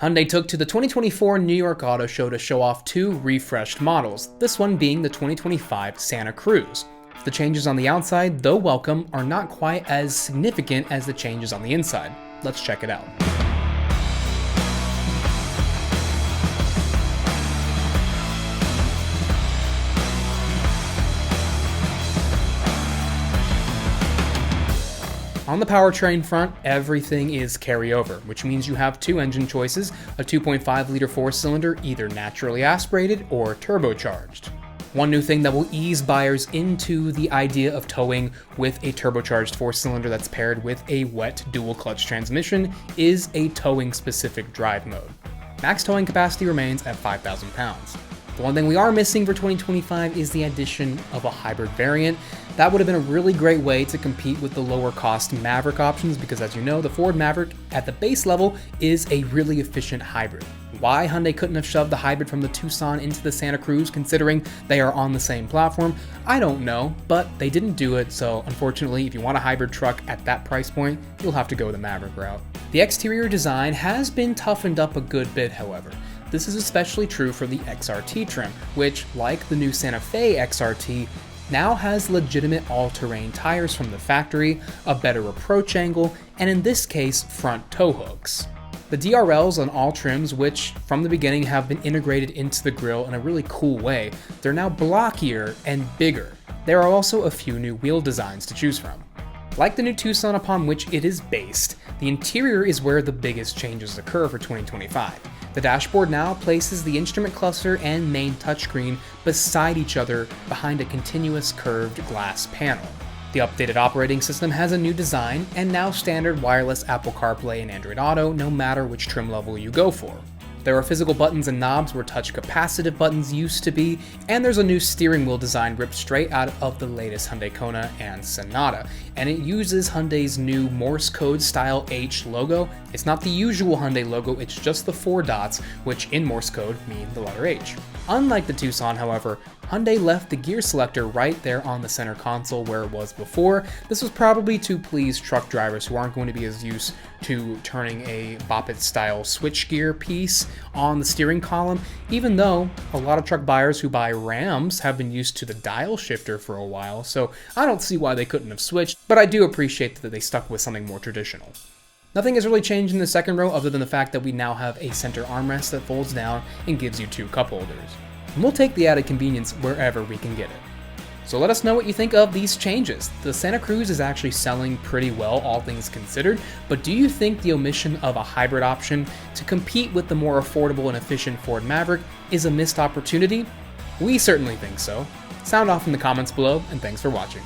Hyundai took to the 2024 New York Auto Show to show off two refreshed models, this one being the 2025 Santa Cruz. The changes on the outside, though welcome, are not quite as significant as the changes on the inside. Let's check it out. On the powertrain front, everything is carryover, which means you have two engine choices, a 2.5-liter four-cylinder either naturally aspirated or turbocharged. One new thing that will ease buyers into the idea of towing with a turbocharged four-cylinder that's paired with a wet dual-clutch transmission is a towing-specific drive mode. Max towing capacity remains at 5,000 pounds. The one thing we are missing for 2025 is the addition of a hybrid variant. That would have been a really great way to compete with the lower cost Maverick options because, as you know, the Ford Maverick at the base level is a really efficient hybrid. Why Hyundai couldn't have shoved the hybrid from the Tucson into the Santa Cruz considering they are on the same platform, I don't know, but they didn't do it, so unfortunately if you want a hybrid truck at that price point, you'll have to go the Maverick route. The exterior design has been toughened up a good bit, however. This is especially true for the XRT trim, which, like the new Santa Fe XRT, now has legitimate all-terrain tires from the factory, a better approach angle, and in this case, front tow hooks. The DRLs on all trims, which from the beginning have been integrated into the grille in a really cool way, they're now blockier and bigger. There are also a few new wheel designs to choose from. Like the new Tucson upon which it is based, the interior is where the biggest changes occur for 2025. The dashboard now places the instrument cluster and main touchscreen beside each other behind a continuous curved glass panel. The updated operating system has a new design and now standard wireless Apple CarPlay and Android Auto no matter which trim level you go for. There are physical buttons and knobs where touch capacitive buttons used to be, and there's a new steering wheel design ripped straight out of the latest Hyundai Kona and Sonata, and it uses Hyundai's new Morse code style H logo. It's not the usual Hyundai logo, it's just the 4 dots, which in Morse code mean the letter H. Unlike the Tucson, however, Hyundai left the gear selector right there on the center console where it was before. This was probably to please truck drivers who aren't going to be as used to turning a Bop-It-style switchgear piece on the steering column, even though a lot of truck buyers who buy Rams have been used to the dial shifter for a while, so I don't see why they couldn't have switched, but I do appreciate that they stuck with something more traditional. Nothing has really changed in the second row other than the fact that we now have a center armrest that folds down and gives you 2 cup holders. And we'll take the added convenience wherever we can get it. So let us know what you think of these changes. The Santa Cruz is actually selling pretty well, all things considered, but do you think the omission of a hybrid option to compete with the more affordable and efficient Ford Maverick is a missed opportunity? We certainly think so. Sound off in the comments below, and thanks for watching.